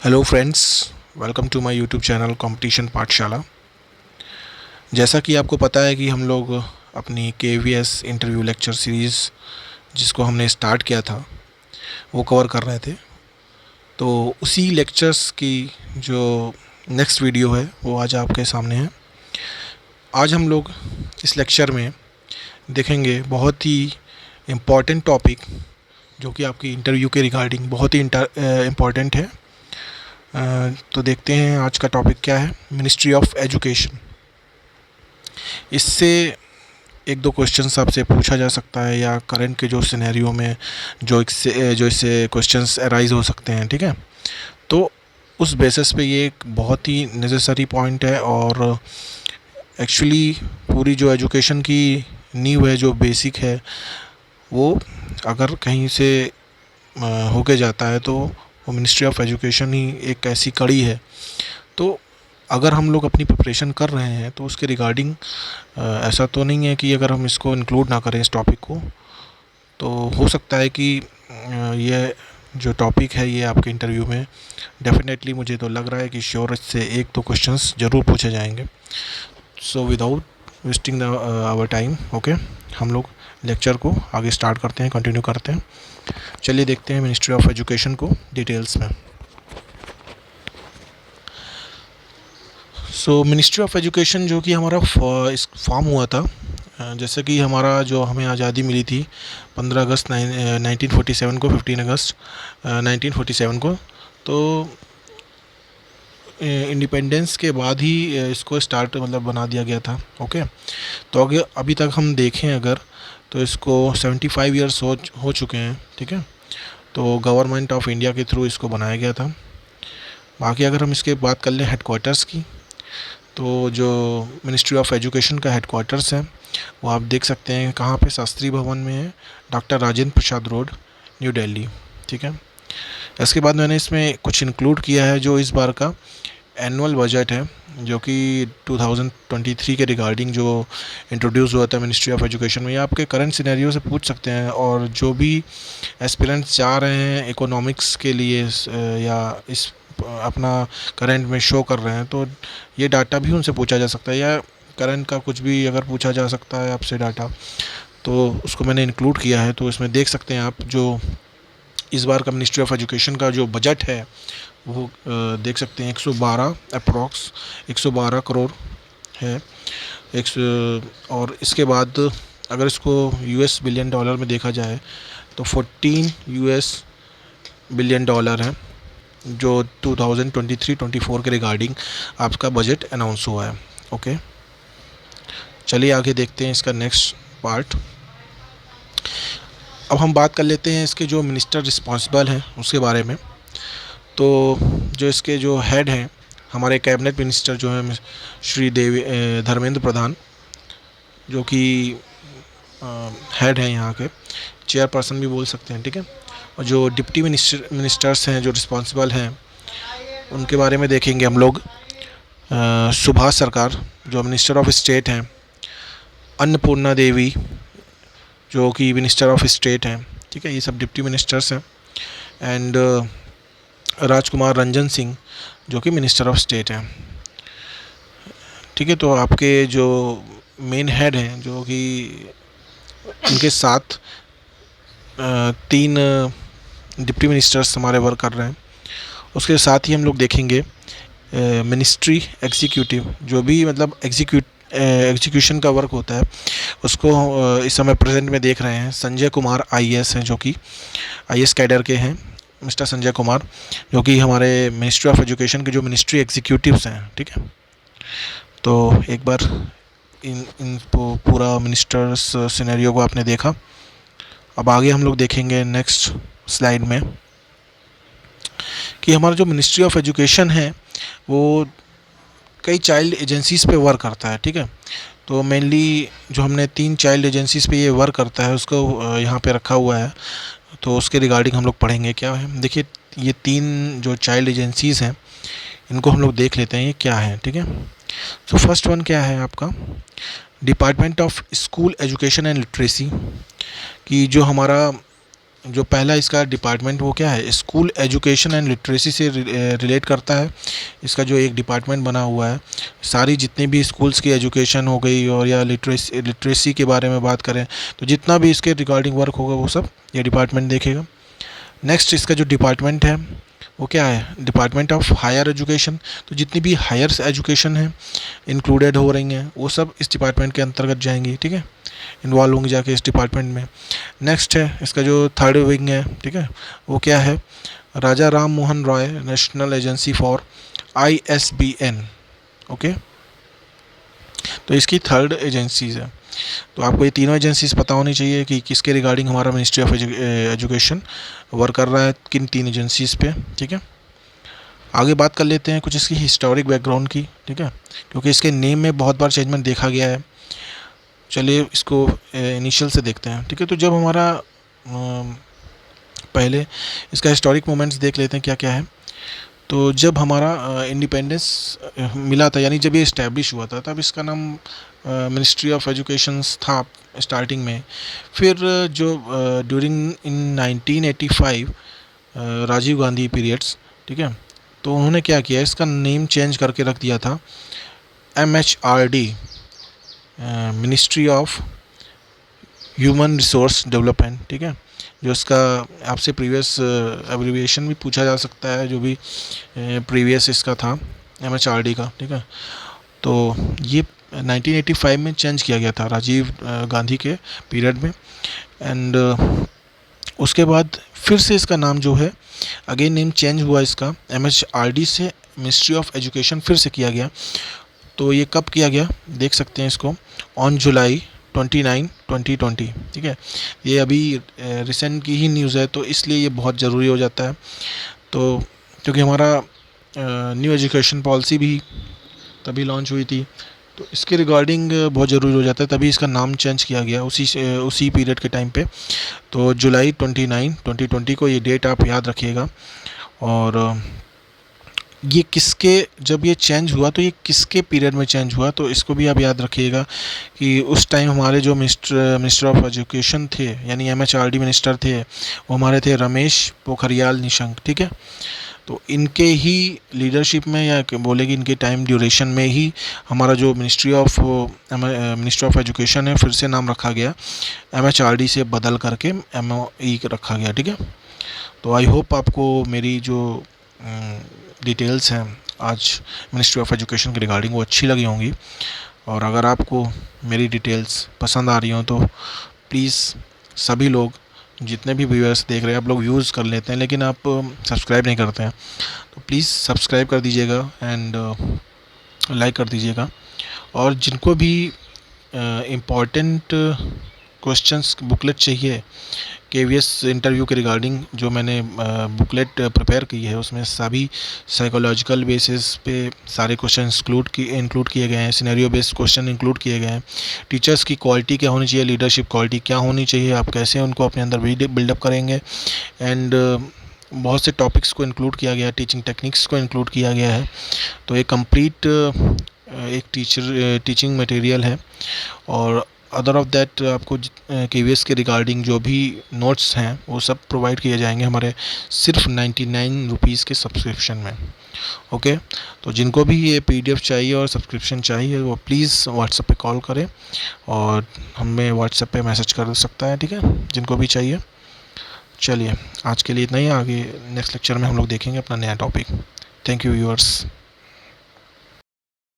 Hello friends, welcome to my YouTube channel competition Pathshala. जैसा कि आपको पता है कि हम लोग अपनी KVS इंटरव्यू लेक्चर सीरीज़ जिसको हमने स्टार्ट किया था वो कवर कर रहे थे। तो उसी लेक्चर्स की जो नेक्स्ट वीडियो है वो आज आपके सामने है। आज हम लोग इस लेक्चर में देखेंगे बहुत ही इम्पॉर्टेंट टॉपिक जो कि आपकी इंटरव्यू के रिगार्डिंग बहुत ही इम्पॉर्टेंट है। तो देखते हैं आज का टॉपिक क्या है, मिनिस्ट्री ऑफ एजुकेशन। इससे एक दो क्वेश्चंस आपसे पूछा जा सकता है या करंट के जो सिनेरियो में जो इससे क्वेश्चंस अराइज हो सकते हैं, ठीक है। तो उस बेसिस पे ये एक बहुत ही नेसेसरी पॉइंट है और एक्चुअली पूरी जो एजुकेशन की नींव है, जो बेसिक है, वो अगर कहीं से होके जाता है तो वो मिनिस्ट्री ऑफ एजुकेशन ही एक ऐसी कड़ी है। तो अगर हम लोग अपनी प्रिपरेशन कर रहे हैं तो उसके रिगार्डिंग ऐसा तो नहीं है कि अगर हम इसको इंक्लूड ना करें इस टॉपिक को, तो हो सकता है कि ये जो टॉपिक है ये आपके इंटरव्यू में डेफिनेटली, मुझे तो लग रहा है कि श्योर इससे एक दो क्वेश्चंस ज़रूर पूछे जाएंगे। So without wasting our time, okay, हम लोग लेक्चर को आगे स्टार्ट करते हैं, कंटिन्यू करते हैं। चलिए देखते हैं मिनिस्ट्री ऑफ एजुकेशन को डिटेल्स में। सो मिनिस्ट्री ऑफ एजुकेशन जो कि हमारा फॉर्म हुआ था, जैसे कि हमारा जो हमें आज़ादी मिली थी 15 अगस्त 1947 को, 15 अगस्त 1947 को। तो इंडिपेंडेंस के बाद ही इसको स्टार्ट मतलब बना दिया गया था, ओके। तो अगर अभी तक हम देखें अगर, तो इसको 75 ईयर्स हो चुके हैं, ठीक है। तो गवर्नमेंट ऑफ इंडिया के थ्रू इसको बनाया गया था। बाकी अगर हम इसके बात कर लें हेडक्वार्टर्स की, तो जो मिनिस्ट्री ऑफ एजुकेशन का हेडक्वार्टर्स है वो आप देख सकते हैं कहाँ पे, शास्त्री भवन में है, doctor Rajendra Prasad road, new Delhi, ठीक है। इसके बाद मैंने इसमें कुछ इंक्लूड किया है जो इस बार का एनुअल बजट है, जो कि 2023 के रिगार्डिंग जो इंट्रोड्यूस हुआ था मिनिस्ट्री ऑफ एजुकेशन में। ये आपके करंट सिनेरियो से पूछ सकते हैं, और जो भी एस्पिरेंट्स जा रहे हैं इकोनॉमिक्स के लिए या इस अपना करंट में शो कर रहे हैं, तो ये डाटा भी उनसे पूछा जा सकता है, या करंट का कुछ भी अगर पूछा जा सकता है आपसे डाटा, तो उसको मैंने इंक्लूड किया है। तो इसमें देख सकते हैं आप जो इस बार का मिनिस्ट्री ऑफ एजुकेशन का जो बजट है वो देख सकते हैं 112 अप्रॉक्स 112 करोड़ है। और इसके बाद अगर इसको US बिलियन डॉलर में देखा जाए तो 14 US बिलियन डॉलर है, जो 2023-24 के रिगार्डिंग आपका बजट अनाउंस हुआ है, ओके। चलिए आगे देखते हैं इसका नेक्स्ट पार्ट। अब हम बात कर लेते हैं इसके जो मिनिस्टर रिस्पॉन्सिबल हैं उसके बारे में। तो जो इसके जो हेड हैं, हमारे कैबिनेट मिनिस्टर जो हैं श्री धर्मेंद्र प्रधान, जो कि हेड हैं यहाँ के, चेयरपर्सन भी बोल सकते हैं, ठीक है। और जो डिप्टी मिनिस्टर्स हैं जो रिस्पॉन्सिबल हैं उनके बारे में देखेंगे हम लोग। सुभाष सरकार जो मिनिस्टर ऑफ स्टेट हैं, अन्नपूर्णा देवी जो कि मिनिस्टर ऑफ स्टेट हैं, ठीक है, ये सब डिप्टी मिनिस्टर्स हैं। एंड राजकुमार रंजन सिंह जो कि मिनिस्टर ऑफ स्टेट हैं, ठीक है। तो आपके जो मेन हेड हैं, जो कि उनके साथ 3 डिप्टी मिनिस्टर्स हमारे वर्क कर रहे हैं। उसके साथ ही हम लोग देखेंगे मिनिस्ट्री एग्जीक्यूटिव, जो भी मतलब एग्जीक्यूशन का वर्क होता है, उसको इस समय प्रेजेंट में देख रहे हैं संजय कुमार IAS हैं, जो कि IAS कैडर के हैं, मिस्टर संजय कुमार, जो कि हमारे मिनिस्ट्री ऑफ एजुकेशन के जो मिनिस्ट्री एग्जीक्यूटिव्स हैं, ठीक है। तो एक बार इन पूरा मिनिस्टर्स सिनेरियो को आपने देखा। अब आगे हम लोग देखेंगे नेक्स्ट स्लाइड में कि हमारा जो मिनिस्ट्री ऑफ एजुकेशन है वो कई चाइल्ड एजेंसीज़ पे वर्क करता है, ठीक है। तो मेनली जो हमने 3 चाइल्ड एजेंसीज़ पे ये वर्क करता है उसको यहाँ पे रखा हुआ है। तो उसके रिगार्डिंग हम लोग पढ़ेंगे क्या है। देखिए, ये 3 जो चाइल्ड एजेंसीज़ हैं इनको हम लोग देख लेते हैं ये क्या है, ठीक है। तो फर्स्ट वन क्या है आपका, department of school education and literacy, कि जो हमारा जो पहला इसका डिपार्टमेंट वो क्या है, स्कूल एजुकेशन एंड लिटरेसी से रिलेट करता है। इसका जो एक डिपार्टमेंट बना हुआ है, सारी जितनी भी स्कूल्स की एजुकेशन हो गई और या लिटरेसी के बारे में बात करें तो जितना भी इसके रिगार्डिंग वर्क होगा वो सब ये डिपार्टमेंट देखेगा। नेक्स्ट इसका जो डिपार्टमेंट है वो क्या है, डिपार्टमेंट ऑफ हायर एजुकेशन। तो जितनी भी हायर एजुकेशन है इंक्लूडेड हो रही हैं वो सब इस डिपार्टमेंट के अंतर्गत जाएंगी, ठीक है, इन्वॉल्व होंगे जाके इस डिपार्टमेंट में। नेक्स्ट है इसका जो थर्ड विंग है, ठीक है, वो क्या है, Raja Ram Mohan Roy national agency for ISBN। Okay, तो इसकी थर्ड एजेंसीज है। तो आपको ये तीनों एजेंसीज पता होनी चाहिए कि किसके रिगार्डिंग हमारा मिनिस्ट्री ऑफ एजुकेशन वर्क कर रहा है, किन तीन एजेंसीज पे, ठीक है। आगे बात कर लेते हैं कुछ इसकी हिस्टोरिक बैकग्राउंड की, ठीक है, क्योंकि इसके नेम में बहुत बार चेंजमेंट देखा गया है। चलिए इसको इनिशियल से देखते हैं, ठीक है। तो जब हमारा पहले इसका हिस्टोरिक मोमेंट्स देख लेते हैं क्या क्या है। तो जब हमारा इंडिपेंडेंस मिला था, यानी जब ये इस्टेब्लिश हुआ था, तब इसका नाम मिनिस्ट्री ऑफ एजुकेशन था स्टार्टिंग में। फिर जो during in 1985 Rajiv Gandhi periods, ठीक है, तो उन्होंने क्या किया, इसका नेम चेंज करके रख दिया था MHRD, ministry of human resource development, ठीक है। जो इसका आपसे प्रीवियस एब्रिविएशन भी पूछा जा सकता है, जो भी प्रीवियस इसका था MHRD का, ठीक है। तो ये 1985 में चेंज किया गया था राजीव गांधी के पीरियड में। एंड उसके बाद फिर से इसका नाम जो है अगेन नेम चेंज हुआ इसका, MHRD से मिनिस्ट्री ऑफ एजुकेशन फिर से किया गया। तो ये कब किया गया देख सकते हैं इसको, ऑन जुलाई 29, 2020, ठीक है। ये अभी रिसेंट की ही न्यूज़ है, तो इसलिए ये बहुत ज़रूरी हो जाता है। तो क्योंकि हमारा न्यू एजुकेशन पॉलिसी भी तभी लॉन्च हुई थी, तो इसके रिगार्डिंग बहुत ज़रूरी हो जाता है, तभी इसका नाम चेंज किया गया उसी पीरियड के टाइम पे। तो जुलाई 29, 2020 को ये डेट आप याद रखिएगा। और ये किसके, जब ये चेंज हुआ तो ये किसके पीरियड में चेंज हुआ, तो इसको भी आप याद रखिएगा कि उस टाइम हमारे जो मिनिस्टर ऑफ एजुकेशन थे, यानी MHRD मिनिस्टर थे, वो हमारे थे रमेश पोखरियाल निशंक, ठीक है। तो इनके ही लीडरशिप में, या बोले कि इनके टाइम ड्यूरेशन में ही हमारा जो मिनिस्ट्री ऑफ एजुकेशन है फिर से नाम रखा गया, MHRD से बदल करके MOE रखा गया, ठीक है। तो आई होप आपको मेरी जो डिटेल्स हैं आज मिनिस्ट्री ऑफ एजुकेशन के रिगार्डिंग वो अच्छी लगी होंगी। और अगर आपको मेरी डिटेल्स पसंद आ रही हों तो प्लीज़ सभी लोग, जितने भी व्यूअर्स देख रहे हैं, आप लोग व्यूज़ कर लेते हैं लेकिन आप सब्सक्राइब नहीं करते हैं, तो प्लीज़ सब्सक्राइब कर दीजिएगा एंड लाइक कर दीजिएगा। और जिनको भी इम्पॉर्टेंट क्वेश्चंस बुकलेट चाहिए KVS इंटरव्यू के रिगार्डिंग, जो मैंने बुकलेट प्रिपेयर की है उसमें सभी साइकोलॉजिकल बेसिस पे सारे क्वेश्चन इंक्लूड किए गए हैं, सिनेरियो बेस्ड क्वेश्चन इंक्लूड किए गए हैं। टीचर्स की क्वालिटी क्या होनी चाहिए, लीडरशिप क्वालिटी क्या होनी चाहिए, आप कैसे उनको अपने अंदर बिल्डअप करेंगे, एंड बहुत से टॉपिक्स को इंक्लूड किया गया है, टीचिंग टेक्निक्स को इंक्लूड किया गया है। तो एक कंप्लीट एक टीचिंग मटेरियल है। और अदर ऑफ दैट आपको KVS के रिगार्डिंग जो भी नोट्स हैं वो सब प्रोवाइड किए जाएंगे हमारे सिर्फ 99 रुपीज़ के सब्सक्रिप्शन में। ओके, तो जिनको भी ये PDF चाहिए और सब्सक्रिप्शन चाहिए वो प्लीज़ व्हाट्सएप पे कॉल करें और हमें व्हाट्सएप पे मैसेज कर सकता है, ठीक है, जिनको भी चाहिए। चलिए आज के लिए इतना ही, आगे नेक्स्ट लेक्चर में हम लोग देखेंगे अपना नया टॉपिक। Thank you viewers.